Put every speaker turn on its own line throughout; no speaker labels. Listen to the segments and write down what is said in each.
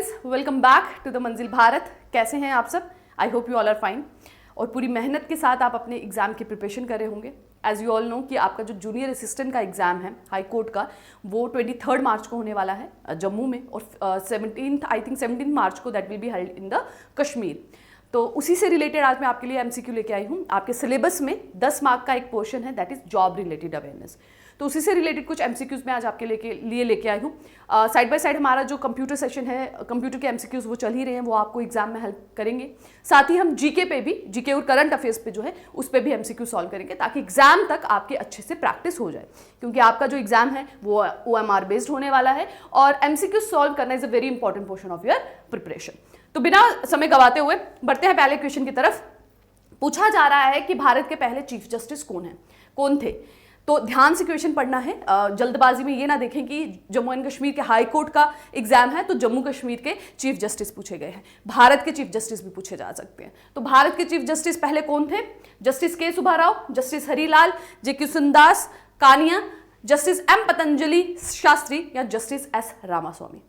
Friends, welcome back to the Manzil Bharat. कैसे हैं आप सब? I hope you all are fine. और पूरी मेहनत के साथ आप अपने एग्जाम की प्रिपरेशन कर रहे होंगे। एज यू ऑल नो कि आपका जो जूनियर असिस्टेंट का एग्जाम है हाई कोर्ट का, वो 23 मार्च को होने वाला है जम्मू में, और 17 मार्च को that will be held in the Kashmir. तो उसी से रिलेटेड आज मैं आपके लिए एमसीक्यू लेके आई हूँ। आपके सिलेबस में 10 मार्क का एक पोर्शन है that is job related awareness. तो उसी से रिलेटेड कुछ एमसीक्यूज मैं आज आपके लिए लेके आई हूँ। साइड बाय साइड हमारा जो कंप्यूटर सेशन है, कंप्यूटर के एमसीक्यूज वो चल ही रहे हैं, वो आपको एग्जाम में हेल्प करेंगे। साथ ही हम जीके पे भी, जीके और करंट अफेयर्स पे जो है उस पर भी एमसीक्यू सॉल्व करेंगे, ताकि एग्जाम तक आपके अच्छे से प्रैक्टिस हो जाए। क्योंकि आपका जो एग्जाम है वो OMR बेस्ड होने वाला है, और एमसीक्यू सॉल्व करना is a very important portion of your preparation. तो बिना समय गवाते हुए बढ़ते हैं पहले क्वेश्चन की तरफ। पूछा जा रहा है कि भारत के पहले चीफ जस्टिस कौन थे। तो ध्यान से क्वेश्चन पढ़ना है, जल्दबाजी में ये ना देखें कि जम्मू एंड कश्मीर के हाई कोर्ट का एग्जाम है तो जम्मू कश्मीर के चीफ जस्टिस पूछे गए हैं। भारत के चीफ जस्टिस भी पूछे जा सकते हैं। तो भारत के चीफ जस्टिस पहले कौन थे? Justice K Subbarao, justice Harilal, J Krishnadas Kania, justice M Patanjali Sastri, या जस्टिस S रामास्वामी।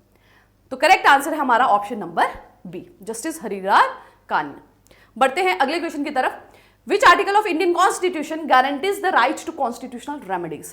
तो करेक्ट आंसर है हमारा option number B, justice Harilal Kania. बढ़ते हैं अगले क्वेश्चन की तरफ। Which article of Indian Constitution guarantees the right to constitutional remedies?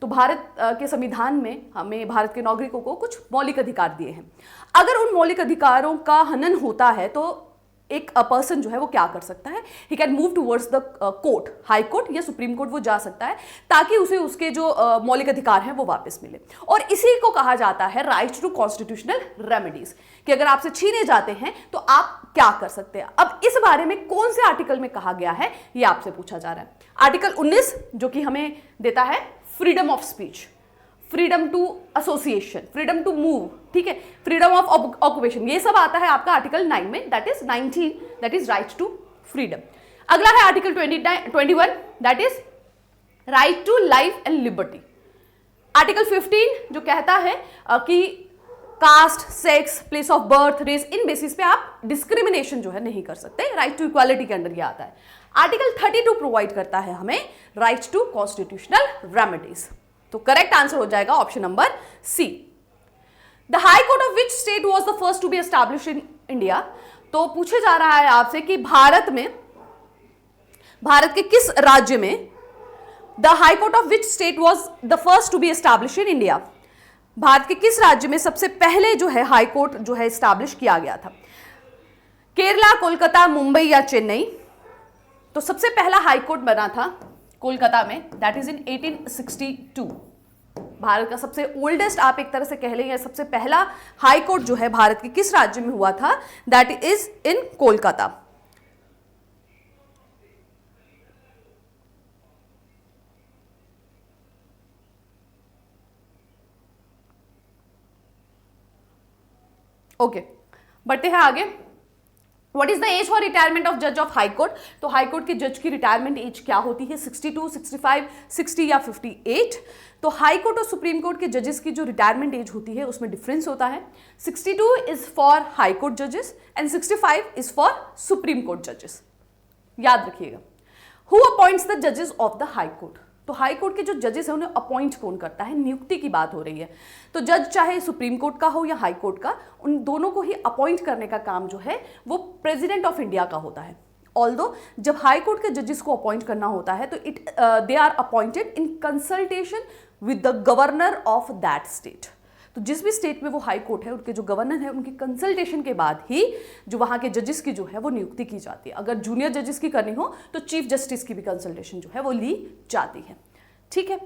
तो भारत के संविधान में हमें भारत के नागरिकों को कुछ मौलिक अधिकार दिए हैं। अगर उन मौलिक अधिकारों का हनन होता है तो एक पर्सन जो है वो क्या कर सकता है? He can move towards the court, high court या सुप्रीम कोर्ट वो जा सकता है, ताकि उसे उसके जो मौलिक अधिकार हैं वो वापस मिले। और इसी को कहा जाता है राइट टू कॉन्स्टिट्यूशनल रेमेडीज, कि अगर आपसे छीने जाते हैं तो आप क्या कर सकते हैं। अब इस बारे में कौन से आर्टिकल में कहा गया है ये आपसे पूछा जा रहा है। आर्टिकल 19 जो कि हमें देता है freedom of speech, freedom to association, freedom to move, ठीक है, फ्रीडम ऑफ ऑक्यूपेशन, ये सब आता है आपका आर्टिकल 9 में, that is 19, that is right to freedom. अगला है article 21 that is right to life and liberty. Article 15 जो कहता है कि caste, sex, place of birth, race, इन बेसिस पे आप डिस्क्रिमिनेशन जो है नहीं कर सकते, राइट टू इक्वालिटी के अंदर ये आता है। आर्टिकल 32 प्रोवाइड करता है हमें राइट टू कॉन्स्टिट्यूशनल रेमेडीज। तो करेक्ट आंसर हो जाएगा option number C. The high court of which state was the first to be established in India? तो पूछे जा रहा है आपसे कि भारत के किस राज्य में the high court of which state was the first to be established in India? Bharat के किस राज्य में सबसे पहले जो है हाई कोर्ट जो है एस्टैब्लिश किया गया था? केरला, कोलकाता, मुंबई या चेन्नई? तो सबसे पहला हाई कोर्ट बना था कोलकाता में, दैट इज इन 1862। भारत का सबसे ओल्डेस्ट आप एक तरह से कह लें, या सबसे पहला हाई कोर्ट जो है भारत के किस राज्य में हुआ था? That is in Kolkata. Okay, बढ़ते हैं आगे। What is the age for retirement of जज ऑफ हाई कोर्ट? तो हाई कोर्ट के जज की रिटायरमेंट एज क्या होती है? 62, 65, 60 या 58? तो हाई कोर्ट और सुप्रीम कोर्ट के जजेस की जो रिटायरमेंट एज होती है उसमें डिफरेंस होता है। 62 इज फॉर हाई कोर्ट जजेस and 65 is for supreme court जजेस। याद रखिएगा। हु अपॉइंट्स द जजेस ऑफ द हाई कोर्ट? तो हाई कोर्ट के जो जजेस हैं उन्हें अपॉइंट कौन करता है? नियुक्ति की बात हो रही है। तो जज चाहे सुप्रीम कोर्ट का हो या हाई कोर्ट का, उन दोनों को ही अपॉइंट करने का काम जो है वो प्रेसिडेंट ऑफ इंडिया का होता है। ऑल्दो जब हाई कोर्ट के जजेस को अपॉइंट करना होता है तो they are appointed in consultation with the governor of that state. तो जिस भी स्टेट में वो हाई कोर्ट है, उनके जो गवर्नर है, उनकी कंसल्टेशन के बाद ही जो वहाँ के जजेस की जो है वो नियुक्ति की जाती है। अगर जूनियर जजेस की करनी हो तो चीफ जस्टिस की भी कंसल्टेशन जो है वो ली जाती है, ठीक है।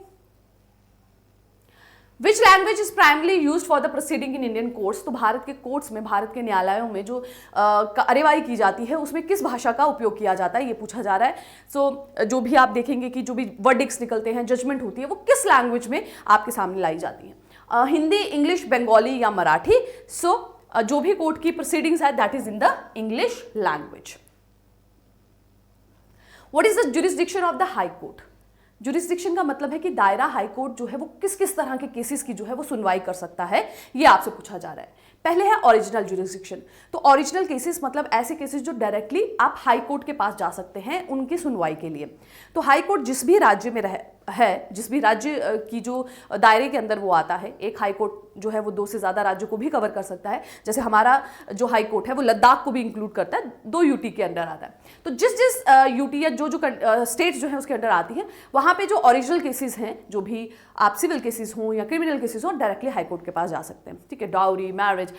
Which language is primarily used for the proceeding in Indian courts? तो भारत के कोर्ट्स में, भारत के न्यायालयों में जो कार्यवाही की जाती है उसमें किस भाषा का उपयोग किया जाता है ये पूछा जा रहा है। सो जो भी आप देखेंगे कि जो भी वर्डिक्स निकलते हैं, जजमेंट होती है, वो किस लैंग्वेज में आपके सामने लाई जाती है? हिंदी, इंग्लिश, बंगाली या मराठी? सो जो भी कोर्ट की प्रोसीडिंग्स है that is in the English language. What is the jurisdiction of the high court? Jurisdiction का मतलब है कि दायरा हाई कोर्ट जो है वो किस किस तरह के केसेस की जो है वो सुनवाई कर सकता है, ये आपसे पूछा जा रहा है। पहले है ओरिजिनल जुरिस्डिक्शन। तो ओरिजिनल केसेस मतलब ऐसे केसेस जो डायरेक्टली आप हाई कोर्ट के पास जा सकते हैं उनकी सुनवाई के लिए। तो हाई कोर्ट जिस भी राज्य में है, जिस भी राज्य की जो दायरे के अंदर वो आता है, एक हाई कोर्ट जो है वो 2 से ज़्यादा राज्यों को भी कवर कर सकता है। जैसे हमारा जो हाई कोर्ट है वो लद्दाख को भी इंक्लूड करता है, 2 यूटी के अंडर आता है। तो जिस जिस यूटी या जो स्टेट जो है उसके अंडर आती है, वहाँ पे जो ओरिजिनल केसेस हैं, जो भी आप सिविल केसेस हों या क्रिमिनल केसेस हों, डायरेक्टली हाई कोर्ट के पास जा सकते हैं। ठीक है, डाउरी, मैरिज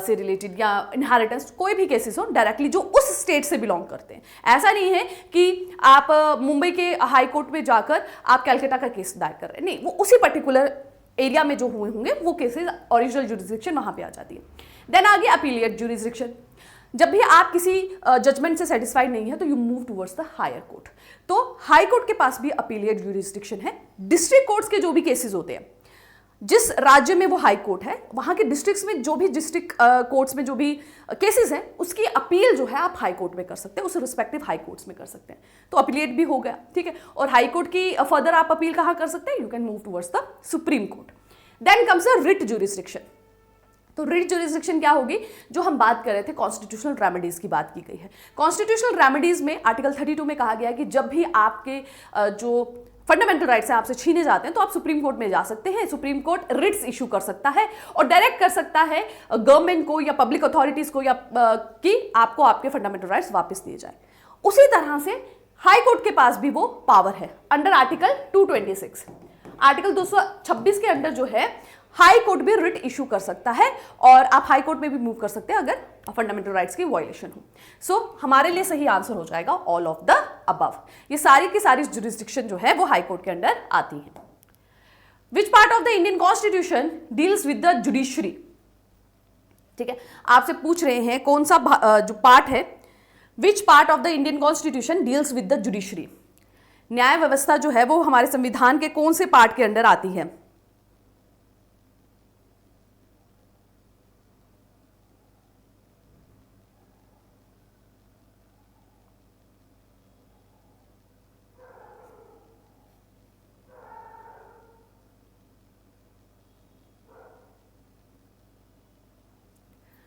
से रिलेटेड या इनहेरिटेंस, कोई भी केसेस हो, डायरेक्टली जो उस स्टेट से बिलोंग करते हैं। ऐसा नहीं है कि आप मुंबई के हाई कोर्ट में जाकर आप कैलकाटा का केस दायर कर रहे हैं, नहीं, वो उसी पर्टिकुलर एरिया में जो हुए होंगे वो केसेस ओरिजिनल जुरिसडिक्शन वहां पे आ जाती है। देन आगे अपीलिएट जुरिसडिक्शन। जब भी आप किसी जजमेंट से सेटिस्फाइड नहीं है तो you move towards the higher court. तो हाई कोर्ट के पास भी अपीलिएट जुरिसडिक्शन है। डिस्ट्रिक्ट कोर्ट्स के जो भी केसेस होते हैं, जिस राज्य में वो हाई कोर्ट है, वहां के डिस्ट्रिक्ट्स में जो भी डिस्ट्रिक्ट कोर्ट्स में जो भी केसेस हैं, उसकी अपील जो है आप हाई कोर्ट में कर सकते हैं, उस रिस्पेक्टिव हाई कोर्ट्स में कर सकते हैं। तो अपीलेट भी हो गया, ठीक है। और हाई कोर्ट की फर्दर आप अपील कहाँ कर सकते हैं? You can move towards the supreme court. Then comes the writ jurisdiction. तो रिट जुरिसडिक्शन क्या होगी? जो हम बात कर रहे थे, कॉन्स्टिट्यूशनल रेमेडीज की बात की गई है। कॉन्स्टिट्यूशनल रेमेडीज में आर्टिकल 32 में कहा गया है कि जब भी आपके जो फंडामेंटल राइट्स हैं आपसे छीने जाते हैं तो आप सुप्रीम कोर्ट में जा सकते हैं। सुप्रीम कोर्ट रिट्स इशू कर सकता है और डायरेक्ट कर सकता है गवर्नमेंट को या पब्लिक अथॉरिटीज को या कि आपको आपके फंडामेंटल राइट्स वापस दिए जाए। उसी तरह से हाई कोर्ट के पास भी वो पावर है अंडर आर्टिकल 226। आर्टिकल 226 के अंडर जो है हाई कोर्ट भी रिट इशू कर सकता है और आप हाई कोर्ट में भी मूव कर सकते हैं अगर फंडामेंटल राइट्स की वायलेशन हो। सो हमारे लिए सही आंसर हो जाएगा ऑल ऑफ द अबव। ये सारी की सारी जुरिसडिक्शन जो है वो हाई कोर्ट के अंडर आती है। Which part of the Indian constitution deals with the judiciary? ठीक है, आपसे पूछ रहे हैं कौन सा जो पार्ट है, which part of the Indian constitution deals with the judiciary? न्याय व्यवस्था जो है वो हमारे संविधान के कौन से पार्ट के अंडर आती है?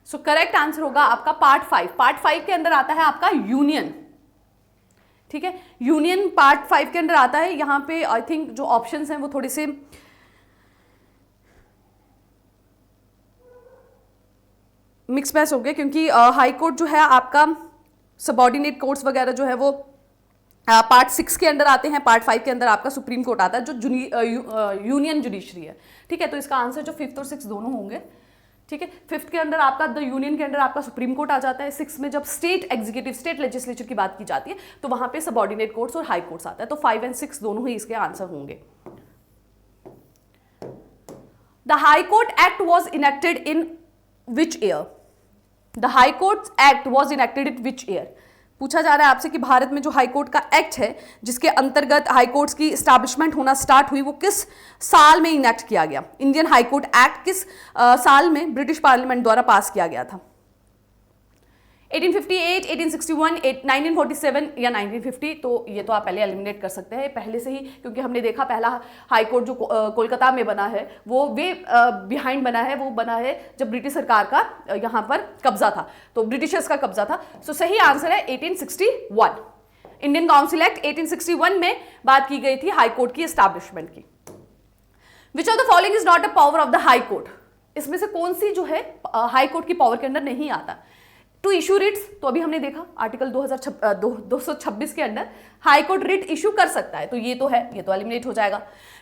सो करेक्ट आंसर होगा आपका पार्ट 5। पार्ट 5 के अंदर आता है आपका यूनियन। ठीक है, यूनियन पार्ट 5 के अंदर आता है। यहां पे आई थिंक जो ऑप्शंस हैं वो थोड़े से मिक्स मैच हो गए, क्योंकि हाई कोर्ट जो है आपका सबऑर्डिनेट कोर्ट्स वगैरह जो है वो पार्ट 6 के अंदर आते हैं। पार्ट 5 के अंदर आपका सुप्रीम कोर्ट आता है जो यूनियन जुडिशरी है। ठीक है, तो इसका आंसर जो 5th और 6th दोनों होंगे। ठीक है, 5th के अंदर आपका द यूनियन के अंदर आपका सुप्रीम कोर्ट आ जाता है। 6th में जब स्टेट एग्जीक्यूटिव स्टेट लेजिस्लेचर की बात की जाती है तो वहां पे सबऑर्डिनेट कोर्ट्स और हाई कोर्ट्स आता है। तो 5 and 6 दोनों ही इसके आंसर होंगे। The high court act was enacted in which year? The high court act was enacted in which year? पूछा जा रहा है आपसे कि भारत में जो हाई कोर्ट का एक्ट है जिसके अंतर्गत हाई कोर्ट्स की एस्टैब्लिशमेंट होना स्टार्ट हुई, वो किस साल में इनेक्ट किया गया? इंडियन हाई कोर्ट एक्ट किस साल में ब्रिटिश पार्लियामेंट द्वारा पास किया गया था? 1858, 1861, 1947 या 1950? तो ये तो आप पहले एलिमिनेट कर सकते हैं पहले से ही, क्योंकि हमने देखा पहला हाई कोर्ट जो कोलकाता में बना है वो वे बिहाइंड बना है, वो बना है जब ब्रिटिश सरकार का यहाँ पर कब्जा था, तो ब्रिटिशर्स का कब्जा था। सो सही आंसर है 1861। इंडियन काउंसिल एक्ट 1861 में बात की गई थी हाई कोर्ट की एस्टैब्लिशमेंट की। विच of the following is not a power of the high court? इसमें से कौन सी जो है हाई कोर्ट की पावर के अंदर नहीं आता? टू इशू रिट्स, तो अभी हमने देखा आर्टिकल 226 के अंदर हाई कोर्ट रिट इशू कर सकता है, तो ये तो है, ये तो एलिमिनेट हो जाएगा।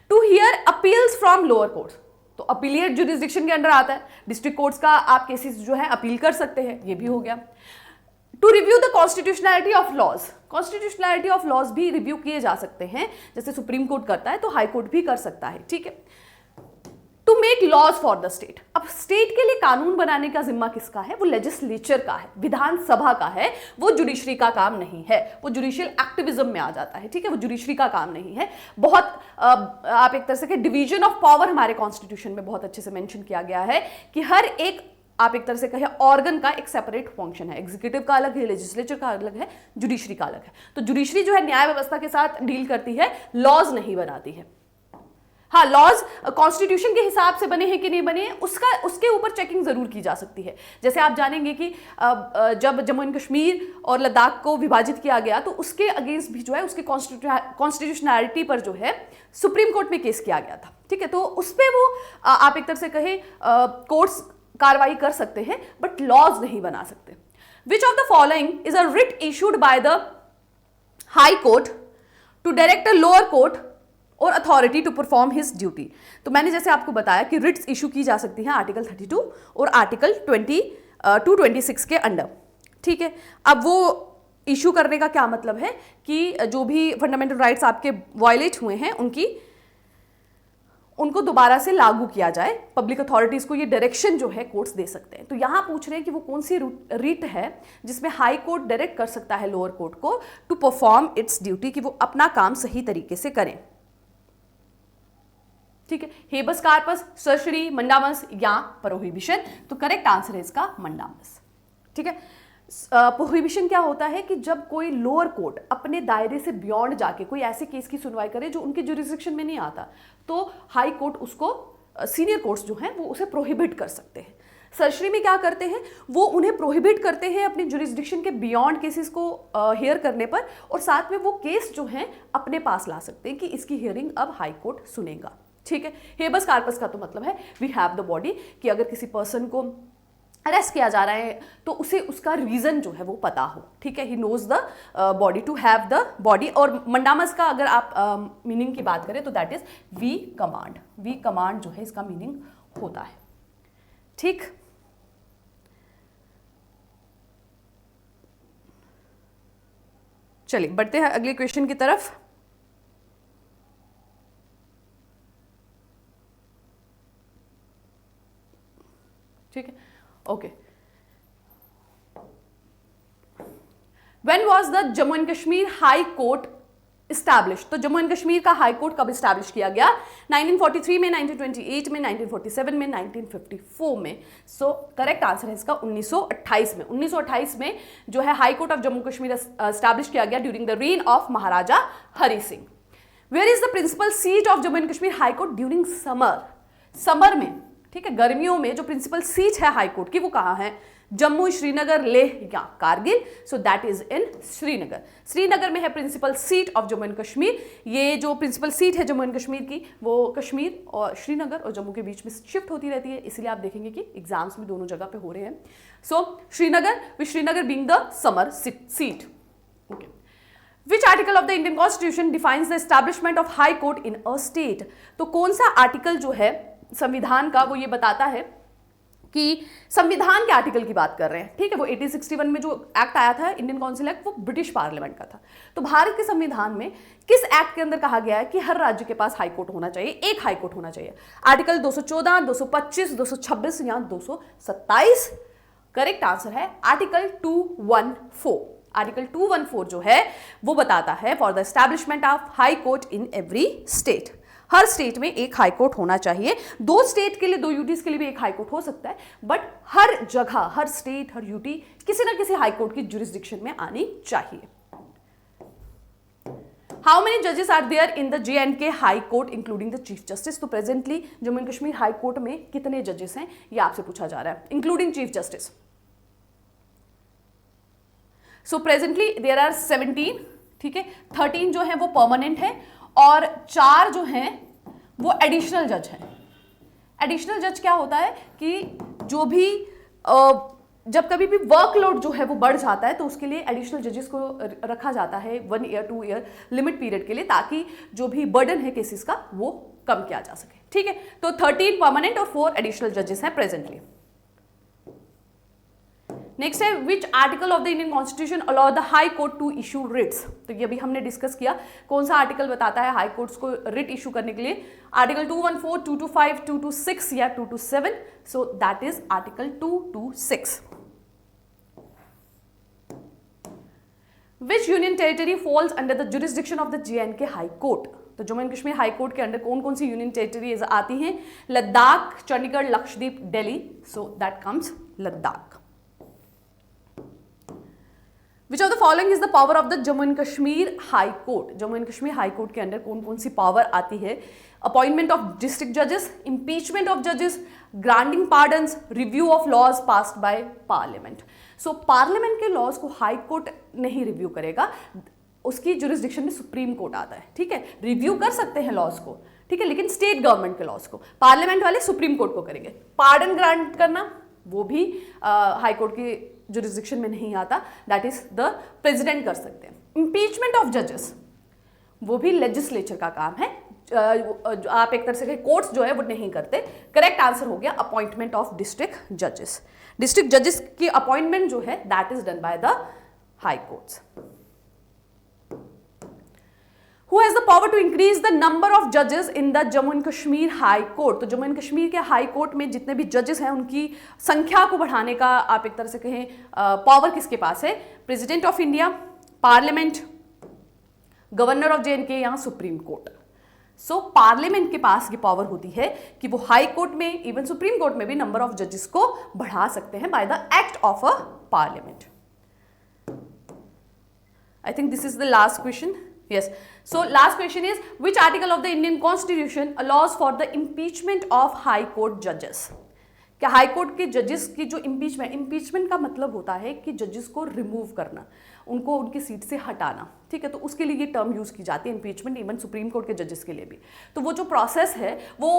To hear appeals from lower courts, तो अपीलिएट जुरिसडिक्शन के अंदर आता है। डिस्ट्रिक्ट कोर्ट्स का आप केसेस जो है अपील कर सकते हैं, ये भी हो गया। To review the constitutionality of laws, constitutionality of laws भी रिव्यू किए जा सकते हैं, जैसे सुप्रीम कोर्ट करता है तो हाई कोर्ट भी कर सकता है। ठीक है, to make laws for the state, अब स्टेट के लिए कानून बनाने का जिम्मा किसका है? वो लेजिस्लेचर का है, विधानसभा का है, वो जुडिशरी का काम नहीं है, वो जुडिशियल एक्टिविज्म में आ जाता है। ठीक है, वो जुडिशरी का काम नहीं है। बहुत आप एक तरह से डिवीजन ऑफ पावर हमारे कॉन्स्टिट्यूशन में बहुत अच्छे से मेंशन किया गया है कि हर एक आप एक तरह से कहें ऑर्गन का एक सेपरेट फंक्शन है। एग्जीक्यूटिव का अलग है, लेजिस्लेचर का अलग है, जुडिशरी का अलग है। तो जुडिशरी जो है न्याय व्यवस्था के साथ डील करती है, लॉज नहीं बनाती है। हाँ, लॉज कॉन्स्टिट्यूशन के हिसाब से बने हैं कि नहीं बने हैं उसके ऊपर चेकिंग जरूर की जा सकती है। जैसे आप जानेंगे कि जब जम्मू एंड कश्मीर और लद्दाख को विभाजित किया गया तो उसके अगेंस्ट भी जो है उसके कॉन्स्टिट्यूशनैलिटी पर जो है सुप्रीम कोर्ट में केस किया गया था। ठीक है, तो उस पर वो आप एक तरह से कहें कोर्ट्स कार्रवाई कर सकते हैं बट लॉज नहीं बना सकते। Which of the following is a writ issued by the high court to direct a lower court or authority to perform his duty. तो मैंने जैसे आपको बताया कि रिट्स इशू की जा सकती हैं आर्टिकल 32 और आर्टिकल 226 के अंडर। ठीक है, अब वो इशू करने का क्या मतलब है कि जो भी फंडामेंटल राइट्स आपके वायलेट हुए हैं उनको दोबारा से लागू किया जाए। पब्लिक अथॉरिटीज को ये डायरेक्शन जो है कोर्ट्स दे सकते हैं। तो यहां पूछ रहे हैं कि वो कौन सी रिट है जिसमें हाई कोर्ट डायरेक्ट कर सकता है लोअर कोर्ट को टू परफॉर्म इट्स ड्यूटी, कि वो अपना काम सही तरीके से करें। ठीक है, हेबस कार्पस, सर्सरी, मंडामस या प्रोहिबिशन। तो करेक्ट आंसर है इसका मंडामस। ठीक है, प्रोहिबिशन क्या होता है कि जब कोई लोअर कोर्ट अपने दायरे से बियॉन्ड जाके कोई ऐसे केस की सुनवाई करे जो उनके जुरिस्डिक्शन में नहीं आता, तो हाई कोर्ट उसको सीनियर कोर्ट्स जो हैं वो उसे प्रोहिबिट कर सकते हैं। सर्जरी में क्या करते हैं, वो उन्हें प्रोहिबिट करते हैं अपनी जुरिस्डिक्शन के बियॉन्ड केसेस को हेयर करने पर, और साथ में वो केस जो हैं अपने पास ला सकते हैं कि इसकी हियरिंग अब हाई कोर्ट सुनेगा। ठीक है, हेबस कार्पस का तो मतलब है वी हैव द बॉडी, कि अगर किसी पर्सन को अरेस्ट किया जा रहा है तो उसे उसका रीजन जो है वो पता हो। ठीक है, he knows the body, to have the body. और मंडामस का अगर आप मीनिंग की बात करें तो that is we command. We command जो है इसका मीनिंग होता है। ठीक, चलिए बढ़ते हैं अगले क्वेश्चन की तरफ। ठीक है, okay. When was the Jammu and Kashmir high court establish? तो जम्मू एंड कश्मीर का हाई कोर्ट कब इस्टैब्लिश किया गया? 1943 में, 1928 में, 1947 में, 1954 में। सो करेक्ट आंसर है इसका 1928 में। 1928 में जो है high court of Jammu Kashmir establish किया गया during the reign of Maharaja Hari Singh. Where is the principal seat of Jammu and Kashmir high court during summer? Summer में, ठीक है, गर्मियों में जो प्रिंसिपल सीट है हाई कोर्ट की वो कहाँ है? जम्मू, श्रीनगर, लेह या Kargil? So that is in Srinagar. Srinagar में है principal seat of Jammu and Kashmir. ये जो प्रिंसिपल सीट है जम्मू एंड कश्मीर की वो कश्मीर और श्रीनगर और जम्मू के बीच में शिफ्ट होती रहती है, इसलिए आप देखेंगे कि एग्जाम्स में दोनों जगह पे हो रहे हैं। So Srinagar, with Srinagar being the summer seat. Okay, Which article of the Indian Constitution defines the establishment of High Court in a state? तो कौन सा आर्टिकल जो है संविधान का वो ये बताता है कि संविधान के आर्टिकल की बात कर रहे हैं। ठीक है, वो 1861 में जो एक्ट आया था इंडियन काउंसिल एक्ट, वो ब्रिटिश पार्लियामेंट का था। तो भारत के संविधान में किस एक्ट के अंदर कहा गया है कि हर राज्य के पास हाई कोर्ट होना चाहिए, एक हाई कोर्ट होना चाहिए? आर्टिकल 214, 225, 226 या 227? करेक्ट आंसर है आर्टिकल 214। आर्टिकल 214 जो है वो बताता है for the establishment of high court in every state. Her state में एक हाई कोर्ट होना चाहिए। दो स्टेट के लिए, दो यूटीज के लिए भी एक हाई कोर्ट हो सकता है, बट हर जगह, हर स्टेट, हर यूटी किसी ना किसी हाई कोर्ट की जुरिस्डिक्शन में आनी चाहिए। हाउ मेनी जजेस are there in the J&K high court including the chief justice? तो presently Jammu and Kashmir high court में कितने जजेस हैं ये आपसे पूछा जा रहा है, including chief justice. So presently there are 17। ठीक है, 13 जो है वो परमानेंट है और 4 जो हैं वो एडिशनल जज हैं। एडिशनल जज क्या होता है कि जो भी जब कभी भी वर्कलोड जो है वो बढ़ जाता है तो उसके लिए एडिशनल जजेस को रखा जाता है 1 ईयर 2 ईयर लिमिट पीरियड के लिए, ताकि जो भी बर्डन है केसेस का वो कम किया जा सके। ठीक है, तो 13 परमानेंट और 4 एडिशनल जजेस हैं प्रेजेंटली। नेक्स्ट है which article of the Indian constitution allow the high court to issue writs? तो ये भी हमने डिस्कस किया, कौन सा आर्टिकल बताता है हाई कोर्ट्स को रिट इशू करने के लिए? आर्टिकल 214, 225, 226 या 227? So that is article 226। Which union territory falls under the jurisdiction of the J&K high court? तो Jammu and Kashmir high court के अंडर कौन कौन सी यूनियन टेरिटरीज आती हैं? Ladakh, Chandigarh, Lakshadweep, Delhi. So that comes Ladakh. Which of the following is the power of the Jammu and Kashmir high court? Jammu and Kashmir high court के अंदर कौन कौन सी पावर आती है? अपॉइंटमेंट ऑफ डिस्ट्रिक्ट जजेस, इंपीचमेंट ऑफ जजेस, granting pardons, review of laws passed by parliament. So parliament के लॉज को हाई कोर्ट नहीं रिव्यू करेगा, उसकी जुरिस्डिक्शन में सुप्रीम कोर्ट आता है, ठीक है। रिव्यू कर सकते हैं लॉज को, ठीक है, लेकिन स्टेट गवर्नमेंट के लॉज को पार्लियामेंट वाले सुप्रीम कोर्ट को करेंगे। पार्डन ग्रांट करना वो भी हाई कोर्ट की जुरिस्डिक्शन में नहीं आता, दैट इज द प्रेसिडेंट कर सकते हैं। इंपीचमेंट ऑफ जजेस वो भी लेजिस्लेचर का काम है, आप एक तरह से कोर्ट्स जो है वो नहीं करते। करेक्ट आंसर हो गया अपॉइंटमेंट ऑफ डिस्ट्रिक्ट जजेस। डिस्ट्रिक्ट जजेस की अपॉइंटमेंट जो है that is done bye the high courts. Who has the power to increase the number of judges in the Jammu and Kashmir High Court? तो Jammu and Kashmir के high court में जितने भी जजेस हैं उनकी संख्या को बढ़ाने का आप एक तरह से कहें पावर किसके पास है? President of India, parliament, governor of J&K या सुप्रीम कोर्ट। सो पार्लियामेंट के पास ये पावर होती है कि वो हाई कोर्ट में, इवन सुप्रीम कोर्ट में भी नंबर ऑफ जजेस को बढ़ा सकते हैं by the act of a parliament. I think this is the last question. Yes. So last question is, which article of the Indian Constitution allows for the impeachment of High Court judges? क्या high court के जजेस की जो impeachment का मतलब होता है कि जजेस को रिमूव करना, उनको उनकी सीट से हटाना, ठीक है। तो उसके लिए ये टर्म यूज की जाती है इम्पीचमेंट, इवन सुप्रीम कोर्ट के जजेस के लिए भी। तो वो जो प्रोसेस है वो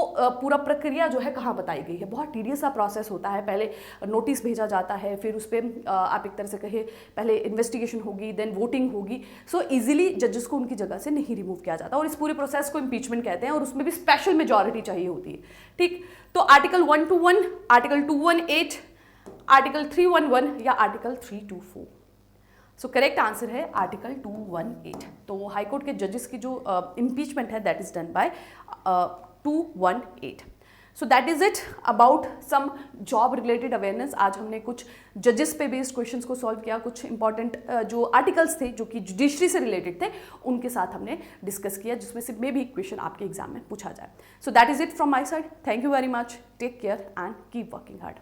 पूरा प्रक्रिया जो है कहाँ बताई गई है, बहुत टीडियस सा प्रोसेस होता है। पहले नोटिस भेजा जाता है, फिर उस पर आप एक तरह से कहे पहले इन्वेस्टिगेशन होगी, देन वोटिंग होगी। सो इजीली जजेस को उनकी जगह से नहीं रिमूव किया जाता, और इस पूरे प्रोसेस को इम्पीचमेंट कहते हैं, और उसमें भी स्पेशल मेजॉरिटी चाहिए होती है, ठीक। तो आर्टिकल 121, आर्टिकल 218, आर्टिकल 311 या आर्टिकल 324। सो करेक्ट आंसर है आर्टिकल 218। तो हाई कोर्ट के जजेस की जो इम्पीचमेंट है that is done by 218। So that is it about some job related awareness. आज हमने कुछ जजेस पे बेस्ड क्वेश्चंस को सॉल्व किया, कुछ इंपॉर्टेंट जो आर्टिकल्स थे जो कि जुडिशरी से रिलेटेड थे उनके साथ हमने डिस्कस किया, जिसमें से मे भी क्वेश्चन आपके एग्जाम में पूछा जाए। So that is it from my side. Thank you very much, take care and keep working hard.